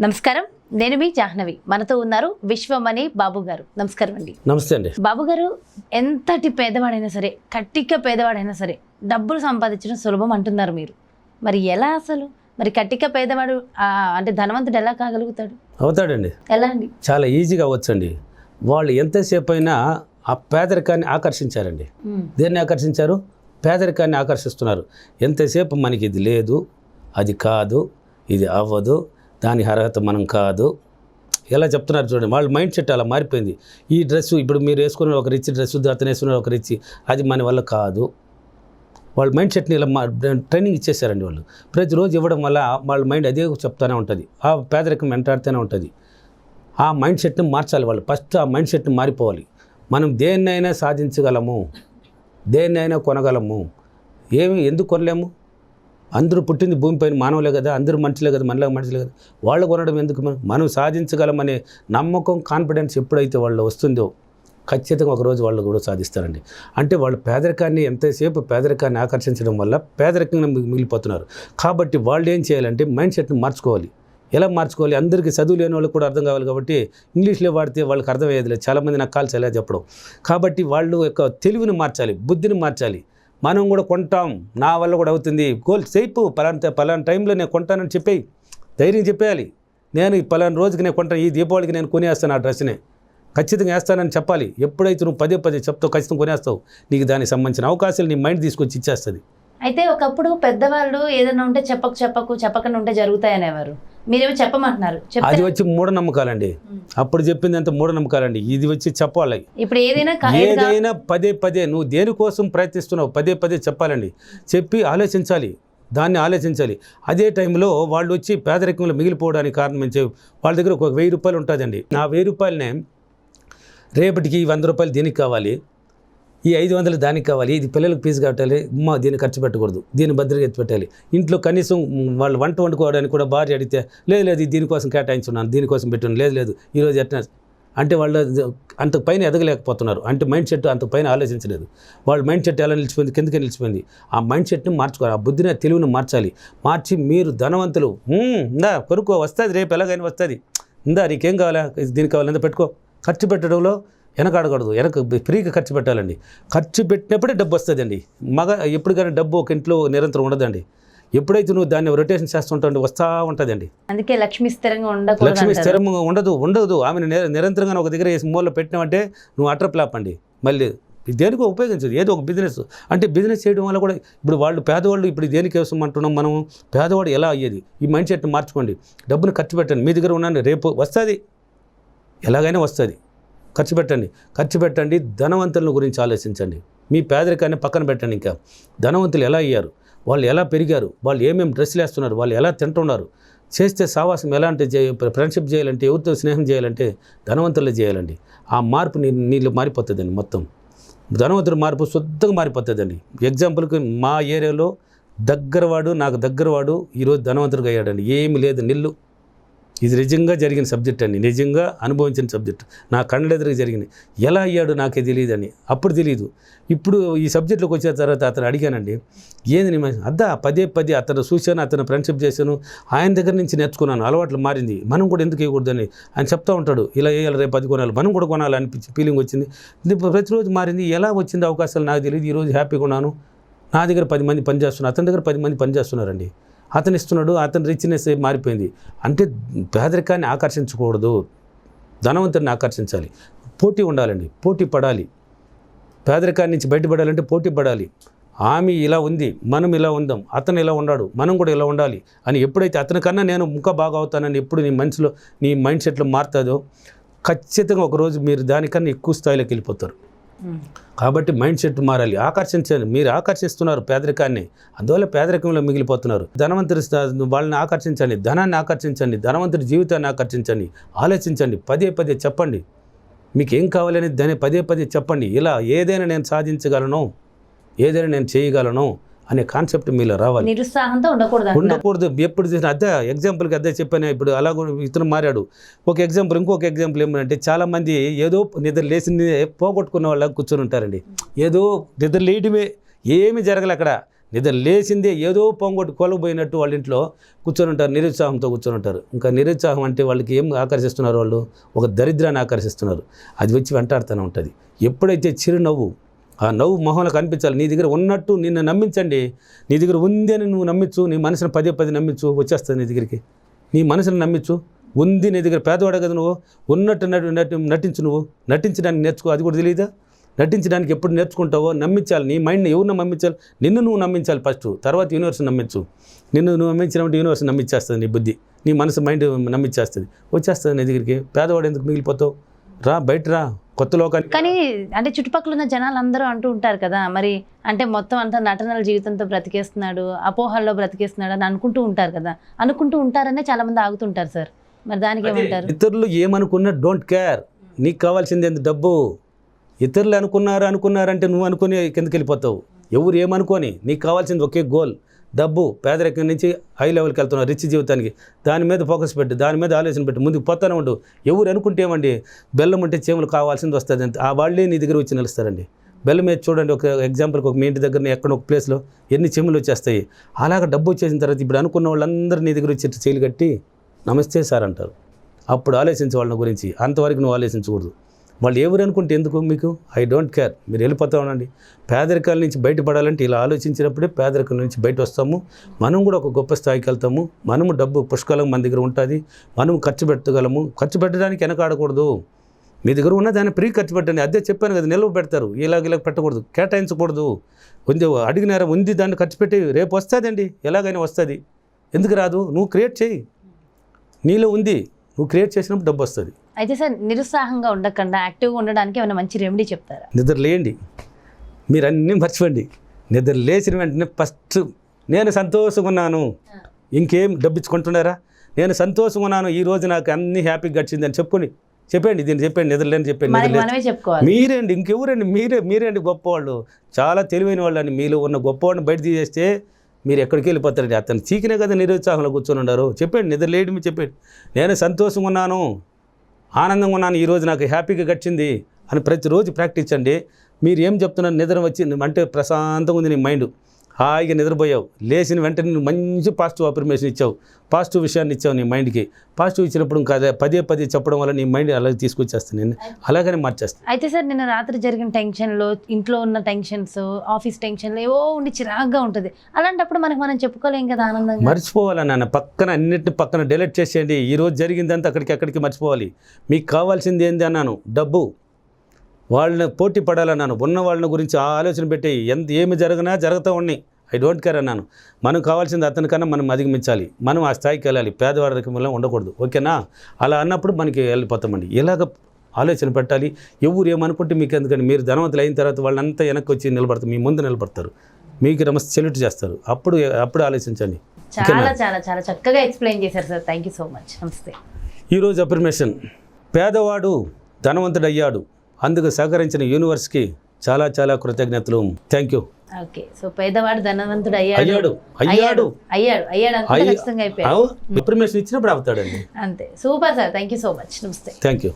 నమస్కారం, నేను మీ జాహ్నవి. మనతో ఉన్నారు విశ్వమణి బాబు గారు. నమస్కారం అండి. నమస్తే అండి. బాబు గారు, ఎంతటి పేదవాడైనా సరే, కట్టిక పేదవాడైనా సరే డబ్బులు సంపాదించడం సులభం అంటున్నారు మీరు. మరి ఎలా అసలు? మరి కట్టిక పేదవాడు అంటే ధనవంతుడు ఎలా కాగలుగుతాడు? అవుతాడండి. ఎలా అండి? చాలా ఈజీగా అవ్వచ్చండి. వాళ్ళు ఎంతసేపు అయినా ఆ పేదరికాన్ని ఆకర్షించారండి. దేన్ని ఆకర్షించారు? పేదరికాన్ని ఆకర్షిస్తున్నారు. ఎంతసేపు మనకి ఇది లేదు, అది కాదు, ఇది అవ్వదు, దాని అర్హత మనం కాదు, ఎలా చెప్తున్నారు చూడండి. వాళ్ళ మైండ్ సెట్ అలా మారిపోయింది. ఈ డ్రెస్సు ఇప్పుడు మీరు వేసుకున్న ఒక రిచ్ డ్రెస్సు, అతను వేసుకున్న ఒక రిచ్, అది మన వల్ల కాదు. వాళ్ళ మైండ్ సెట్ని ఇలా ట్రైనింగ్ ఇచ్చేసారండి. వాళ్ళు ప్రతిరోజు ఇవ్వడం వల్ల వాళ్ళ మైండ్ అదే చెప్తూనే ఉంటుంది, ఆ పేదరికం వెంటాడుతూనే ఉంటుంది. ఆ మైండ్ సెట్ని మార్చాలి వాళ్ళు. ఫస్ట్ ఆ మైండ్ సెట్ని మారిపోవాలి. మనం దేన్నైనా సాధించగలము, దేన్నైనా కొనగలము. ఎందుకు కొనలేము? అందరూ పుట్టింది భూమిపైన మానవులే కదా, అందరూ మనుషులే కదా, మనలాగా మనుషులే కదా. వాళ్ళు కొనడం ఎందుకు? మనం సాధించగలమనే నమ్మకం, కాన్ఫిడెన్స్ ఎప్పుడైతే వాళ్ళు వస్తుందో ఖచ్చితంగా ఒకరోజు వాళ్ళు కూడా సాధిస్తారండి. అంటే వాళ్ళు పేదరికాన్ని ఎంతసేపు పేదరికాన్ని ఆకర్షించడం వల్ల పేదరికంగా మిగిలిపోతున్నారు. కాబట్టి వాళ్ళు ఏం చేయాలంటే మైండ్ సెట్ని మార్చుకోవాలి. ఎలా మార్చుకోవాలి? అందరికీ చదువు లేని వాళ్ళకి కూడా అర్థం కావాలి. కాబట్టి ఇంగ్లీష్లో వాడితే వాళ్ళకి అర్థమయ్యేది లేదు. చాలామంది నాకు కాల్స్ ఎలా చెప్పడం. కాబట్టి వాళ్ళు యొక్క తెలివిని మార్చాలి, బుద్ధిని మార్చాలి. మనం కూడా కొంటాం, నా వల్ల కూడా అవుతుంది, గోల్ సేపు పలానా టైంలో నేను కొంటానని చెప్పేయి, ధైర్యం చెప్పేయాలి. నేను ఈ పలానా రోజుకి నేను కొంటాను, ఈ దీపావళికి నేను కొనేస్తాను ఆ డ్రెస్ని, ఖచ్చితంగా వేస్తానని చెప్పాలి. ఎప్పుడైతే నువ్వు పదే చెప్తావు, ఖచ్చితంగా కొనేస్తావు, నీకు దానికి సంబంధించిన అవకాశాలు నీ మైండ్ తీసుకొచ్చి ఇచ్చేస్తుంది. అయితే ఒకప్పుడు పెద్దవాళ్ళు ఏదైనా ఉంటే చెప్పకుండా ఉంటే జరుగుతాయనేవారు. మీరేమో చెప్పమంటున్నారు. అది వచ్చి మూఢనమ్మకాలండి. అప్పుడు చెప్పింది అంత మూఢనమ్మకాలండి. ఇది వచ్చి చెప్పాలి. ఇప్పుడు ఏదైనా పదే నువ్వు దేనికోసం ప్రయత్నిస్తున్నావు పదే చెప్పాలండి. చెప్పి ఆలోచించాలి, దాన్ని ఆలోచించాలి. అదే టైంలో వాళ్ళు వచ్చి పేదరికంలో మిగిలిపోవడానికి కారణం ఏం వాళ్ళ దగ్గర ఒక 1000 రూపాయలు ఉంటుందండి. ఆ 1000 రూపాయలనే రేపటికి 100 రూపాయలు దీనికి కావాలి, ఈ 500 దానికి కావాలి, ఇది పిల్లలకు ఫీజు కట్టాలి, దీన్ని ఖర్చు పెట్టకూడదు, దీన్ని భద్రత ఎత్తి పెట్టాలి. ఇంట్లో కనీసం వాళ్ళు వంట వండుకోవడానికి కూడా భార్య అడిగితే లేదు దీనికోసం కేటాయించున్నాను, దీనికోసం పెట్టున్నాను, లేదు ఈరోజు ఎట్లా అంటే వాళ్ళు అంత పైన ఎదగలేకపోతున్నారు. అంటే మైండ్ సెట్ అంత పైన ఆలోచించలేదు. వాళ్ళ మైండ్ సెట్ ఎలా నిలిచిపోయింది? కిందకే నిలిచిపోయింది. ఆ మైండ్ సెట్ని మార్చుకోవాలి, ఆ బుద్ధిని, తెలివిని మార్చాలి. మార్చి మీరు ధనవంతులు, ఇందా కొనుక్కో, వస్తుంది, రేపు ఎలాగైనా వస్తుంది, ఇందా నీకేం కావాలా, దీనికి కావాలి, ఎంత పెట్టుకో. ఖర్చు పెట్టడంలో వెనకాడకూడదు, ఫ్రీగా ఖర్చు పెట్టాలండి. ఖర్చు పెట్టినప్పుడే డబ్బు వస్తుందండి. ఎప్పుడు కానీ డబ్బు ఒక ఇంట్లో నిరంతరం ఉండదండి. ఎప్పుడైతే నువ్వు దాన్ని రొటేషన్ చేస్తుంటావు వస్తూ ఉంటుందండి. అందుకే లక్ష్మి స్థిరంగా ఉండదు. లక్ష్మి స్థిరంగా ఉండదు. ఆమెను నిరంతరంగా ఒక దగ్గర మూలలో పెట్టినామంటే నువ్వు అటర్ ప్లాప్ అండి. మళ్ళీ దేనికో ఉపయోగించదు, ఏదో ఒక బిజినెస్. అంటే బిజినెస్ చేయడం వల్ల కూడా ఇప్పుడు వాళ్ళు పేదవాళ్ళు ఇప్పుడు దేనికి అవసరం అంటున్నాం మనం? పేదవాడు ఎలా అయ్యేది? ఈ మైండ్ సెట్ని మార్చుకోండి. డబ్బును ఖర్చు పెట్టండి. మీ దగ్గర ఉన్నాను, రేపు వస్తుంది, ఎలాగైనా వస్తుంది. ఖర్చు పెట్టండి. ధనవంతుల గురించి ఆలోచించండి. మీ పేదరికాన్ని పక్కన పెట్టండి. ఇంకా ధనవంతులు ఎలా అయ్యారు, వాళ్ళు ఎలా పెరిగారు, వాళ్ళు ఏమేమి డ్రెస్సులు వేస్తున్నారు, వాళ్ళు ఎలా తింటున్నారు, చేస్తే సావాసం ఎలా అంటే ఫ్రెండ్షిప్ చేయాలంటే, ఎవరితో స్నేహం చేయాలంటే ధనవంతులు చేయాలండి. ఆ మార్పు నీళ్ళు మారిపోతుందండి. మొత్తం ధనవంతుడు మార్పు శుద్ధంగా మారిపోతుందండి. ఎగ్జాంపుల్కి మా ఏరియాలో నాకు దగ్గరవాడు ఈరోజు ధనవంతుడిగా అయ్యాడండి. ఏమి లేదు, నిల్లు. ఇది నిజంగా జరిగిన సబ్జెక్ట్ అండి, నిజంగా అనుభవించిన సబ్జెక్ట్. నా కళ్ళెదురుగా జరిగింది. ఎలా అయ్యాడు నాకే తెలియదని. అప్పుడు తెలియదు. ఇప్పుడు ఈ సబ్జెక్ట్లోకి వచ్చిన తర్వాత అతను అడిగానండి, ఏంది పదే అతను చూశాను, అతను ఫ్రెండ్షిప్ చేశాను, ఆయన దగ్గర నుంచి నేర్చుకున్నాను, అలవాట్లు మారింది, మనం కూడా ఎందుకు వేయకూడదని ఆయన చెప్తూ ఉంటాడు. ఇలా వేయాలి, రేపు 10 కొనాలి, మనం కూడా కొనాలి అనిపించి ఫీలింగ్ వచ్చింది. ప్రతిరోజు మారింది. ఎలా వచ్చింది అవకాశాలు నాకు తెలియదు. ఈరోజు హ్యాపీగా ఉన్నాను. నా దగ్గర 10 మంది పనిచేస్తున్నారు, అతని దగ్గర 10 మంది పనిచేస్తున్నారండి. అతను ఇస్తున్నాడు, అతని రిచ్నెస్ మారిపోయింది. అంటే పేదరికాన్ని ఆకర్షించకూడదు, ధనవంతుడిని ఆకర్షించాలి. పోటీ ఉండాలండి, పోటీ పడాలి. పేదరికాన్ని నుంచి బయటపడాలంటే పోటీ పడాలి. ఆమె ఇలా ఉంది, మనం ఇలా ఉందాం, అతను ఇలా ఉన్నాడు, మనం కూడా ఇలా ఉండాలి అని ఎప్పుడైతే అతని కన్నా నేను ఇంకా బాగా అవుతానని ఎప్పుడు నీ మనసులో, నీ మైండ్ సెట్లో మారుతుందో ఖచ్చితంగా ఒకరోజు మీరు దానికన్నా ఎక్కువ స్థాయిలోకి వెళ్ళిపోతారు. కాబట్టి మైండ్ సెట్ మారాలి. ఆకర్షించండి. మీరు ఆకర్షిస్తున్నారు పేదరికాన్ని, అందువల్ల పేదరికంలో మిగిలిపోతున్నారు. ధనవంతుడి వాళ్ళని ఆకర్షించండి, ధనాన్ని ఆకర్షించండి, ధనవంతుడి జీవితాన్ని ఆకర్షించండి. ఆలోచించండి, పదే చెప్పండి. మీకు ఏం కావాలని దాన్ని పదే చెప్పండి. ఇలా ఏదైనా నేను సాధించగలను, ఏదైనా నేను చేయగలను అనే కాన్సెప్ట్ మీలో రావాలి. నిరుత్సాహంతో ఉండకూడదు. ఎప్పుడు చేసిన ఎగ్జాంపుల్కి చెప్పాను. ఇప్పుడు అలా ఇతను మారాడు. ఇంకొక ఎగ్జాంపుల్ ఏమంటే చాలామంది ఏదో నిద్ర లేచి పోగొట్టుకున్న వాళ్ళ కూర్చొని ఉంటారండి. ఏదో నిద్ర లేయడమే, ఏమి జరగలే అక్కడ, నిద్ర లేచిందే ఏదో పొంగొట్టు కొలబోయినట్టు వాళ్ళ ఇంట్లో కూర్చొని ఉంటారు, నిరుత్సాహంతో కూర్చొని ఉంటారు. ఇంకా నిరుత్సాహం అంటే వాళ్ళకి ఏం ఆకర్షిస్తున్నారు, వాళ్ళు ఒక దరిద్రాన్ని ఆకర్షిస్తున్నారు. అది వచ్చి వెంటాడుతూనే ఉంటుంది. ఎప్పుడైతే చిరునవ్వు, ఆ నవ్వు మొహంలో కనిపించాలి. నీ దగ్గర ఉన్నట్టు నిన్ను నమ్మించండి. నీ దగ్గర ఉంది అని నువ్వు నమ్మించు, నీ మనసును పదే నమ్మించు, వచ్చేస్తుంది నీ దగ్గరికి. నీ మనసును నమ్మించు, ఉంది నీ దగ్గర. పేదవాడే కదా నువ్వు, ఉన్నట్టు నటించు. నువ్వు నటించడానికి నేర్చుకో, అది కూడా తెలియదా? నటించడానికి ఎప్పుడు నేర్చుకుంటావో నమ్మించాలి. నీ మైండ్ని ఎవరిని నమ్మించాలి? నిన్ను నువ్వు నమ్మించాలి ఫస్ట్, తర్వాత యూనివర్స్ని నమ్మించు. నిన్ను నువ్వు నమ్మించినప్పుడు యూనివర్స్ నమ్మించేస్తుంది, నీ బుద్ధి, నీ మనసు, మైండ్ నమ్మించేస్తుంది, వచ్చేస్తుంది నీ దగ్గరికి. పేదవాడు ఎందుకు మిగిలిపోతావు? రా, బయట రా, కొత్త లోకానికి. కానీ అంటే చుట్టుపక్కల ఉన్న జనాలు అందరూ అంటూ ఉంటారు కదా, మరి అంటే మొత్తం అంతా నటనల జీవితంతో బ్రతికేస్తున్నాడు, అపోహల్లో బ్రతికేస్తున్నాడు అని అనుకుంటూ ఉంటారు కదా. అనుకుంటూ ఉంటారనే చాలా మంది ఆగుతుంటారు సార్. మరి దానికి ఏమంటారు? ఇతరులు ఏమనుకున్నా డోంట్ కేర్. నీకు కావాల్సింది ఎంత డబ్బు. ఇతరులు అనుకున్నారంటే నువ్వు అనుకుని కిందకి వెళ్ళిపోతావు. ఎవరు ఏమనుకోని, నీకు కావాల్సింది ఒకే గోల్, డబ్బు. పేదరికం నుంచి హై లెవెల్కి వెళ్తున్నావు, రిచ్ జీవితానికి. దాని మీద ఫోకస్ పెట్టు, దాని మీద ఆలోచన పెట్టు, ముందుకు పోతానే ఉండు. ఎవరు అనుకుంటే ఏమండి, బెల్లం ఉంటే చీమలు కావాల్సింది వస్తుంది అంతే. ఆ వాళ్ళే నీ దగ్గర వచ్చి నిలుస్తారండి. బెల్లం మీద చూడండి, ఒక ఎగ్జాంపుల్కి, ఒక మీ ఇంటి దగ్గర ఎక్కడ ఒక ప్లేస్లో ఎన్ని చీమలు వచ్చేస్తాయి. అలాగ డబ్బు వచ్చేసిన తర్వాత ఇప్పుడు అనుకున్న వాళ్ళందరూ నీ దగ్గర వచ్చి చేయలు కట్టి నమస్తే సార్ అంటారు. అప్పుడు ఆలోచించే వాళ్ళ గురించి. అంతవరకు నువ్వు ఆలోచించకూడదు. వాళ్ళు ఎవరు అనుకుంటే ఎందుకు మీకు? I don't care. మీరు వెళ్ళిపోతా ఉండండి. పేదరికాల నుంచి బయటపడాలంటే ఇలా ఆలోచించినప్పుడే పేదరికం నుంచి బయట వస్తాము. మనం కూడా ఒక గొప్ప స్థాయికి వెళ్తాము. మనము డబ్బు పుష్కలం మన దగ్గర ఉంటుంది. మనం ఖర్చు పెట్టగలము. ఖర్చు పెట్టడానికి వెనకాడకూడదు. మీ దగ్గర ఉన్న దాన్ని ఖర్చు పెట్టండి. అదే చెప్పాను కదా, నిల్వ పెడతారు. ఇలాగ పెట్టకూడదు, కేటాయించకూడదు. ఉంది అడిగినారా, ఉంది, దాన్ని ఖర్చు పెట్టి రేపు వస్తుందండి, ఎలాగైనా వస్తుంది. ఎందుకు రాదు? నువ్వు క్రియేట్ చేయి. నీలో ఉంది, నువ్వు క్రియేట్ చేసినప్పుడు డబ్బు వస్తుంది. అయితే సార్, నిరుత్సాహంగా ఉండకుండా యాక్టివ్గా ఉండడానికి ఏమైనా మంచి రెమెడీ చెప్తారా? నిద్ర లేండి, మీరు అన్నీ మర్చిపోండి. నిద్ర లేచిన వెంటనే ఫస్ట్ నేను సంతోషంగా ఉన్నాను. ఇంకేం డబ్బిచ్చుకుంటున్నారా? నేను సంతోషంగా ఉన్నాను, ఈరోజు నాకు అన్ని హ్యాపీగా గడిచింది అని చెప్పండి. దీన్ని చెప్పండి, నిద్రలేని చెప్పండి. మీరేండి, ఇంకెవరండి? మీరేండి గొప్పవాళ్ళు, చాలా తెలివైన వాళ్ళు అండి. మీలో ఉన్న గొప్పవాడిని బయట తీసేస్తే మీరు ఎక్కడికి వెళ్ళిపోతారండి. అతను చీకినే కదా నిరుత్సాహంలో కూర్చొని ఉన్నారు. చెప్పండి, నిద్ర లేడి మీరు చెప్పండి. నేను సంతోషంగా ఉన్నాను, ఆనందంగా ఉన్నాను, ఈరోజు నాకు హ్యాపీగా గడిచింది అని ప్రతిరోజు ప్రాక్టీస్ అండి. మీరు ఏం చెప్తున్నారు? నిద్ర వచ్చింది అంటే ప్రశాంతంగా ఉంది నీ మైండ్, హాయిగా నిద్రపోయావు. లేచిన వెంటనే నువ్వు మంచి పాజిటివ్ అఫర్మేషన్ ఇచ్చావు, పాజిటివ్ విషయాన్ని ఇచ్చావు నీ మైండ్కి. పాజిటివ్ ఇచ్చినప్పుడు ఇంకా పదే చెప్పడం వల్ల నీ మైండ్ అలాగే తీసుకొచ్చేస్తాను, నేను అలాగనే మార్చేస్తాను. అయితే సార్, నిన్న రాత్రి జరిగిన టెన్షన్లో, ఇంట్లో ఉన్న టెన్షన్స్, ఆఫీస్ టెన్షన్లో ఏవో ఉండి చిరాగ్గా ఉంటుంది. అలాంటప్పుడు మనం చెప్పుకోలేం కదా ఆనందంగా. మర్చిపోవాలి నాన్న, అన్నింటిని పక్కన డిలీట్ చేసేయండి. ఈరోజు జరిగిందంతా అక్కడికి మర్చిపోవాలి. మీకు కావాల్సింది ఏంది అన్నాను? డబ్బు. వాళ్ళని పోటీ పడాలన్నాను. ఉన్న వాళ్ళ గురించి ఆలోచన పెట్టి ఏమి జరుగుతూ ఉన్నాయి. ఐ డోంట్ కేర్ అన్నాను. మనం కావాల్సింది అతనికన్నా మనం అధిగమించాలి. మనం ఆ స్థాయికి వెళ్ళాలి. పేదవాడి రకంలో ఉండకూడదు. ఓకేనా? అలా అన్నప్పుడు మనకి వెళ్ళిపోతామండి. ఇలాగ ఆలోచన పెట్టాలి. ఎవరు ఏమనుకుంటే మీకు ఎందుకని, మీరు ధనవంతులు అయిన తర్వాత వాళ్ళంతా వెనక్కి వచ్చి నిలబడతారు, మీ ముందు నిలబడతారు, మీకు నమస్తే సెల్యూట్ చేస్తారు. అప్పుడు ఆలోచించండి. చాలా చాలా చాలా చక్కగా ఎక్స్ప్లెయిన్ చేశారు sir. Thank you so much. నమస్తే. ఈరోజు అఫర్మేషన్: పేదవాడు ధనవంతుడు అయ్యాడు, అందుకు సహకరించిన యూనివర్స్కి చాలా చాలా కృతజ్ఞతలు. Thank you. ఓకే, సో పేదవాడు ధనవంతుడు అయ్యాడు. ఇన్ఫర్మేషన్ ఇచ్చినప్పుడు అవుతాడండి. అంతే. Super sir. Thank you so much. నమస్తే. Thank you.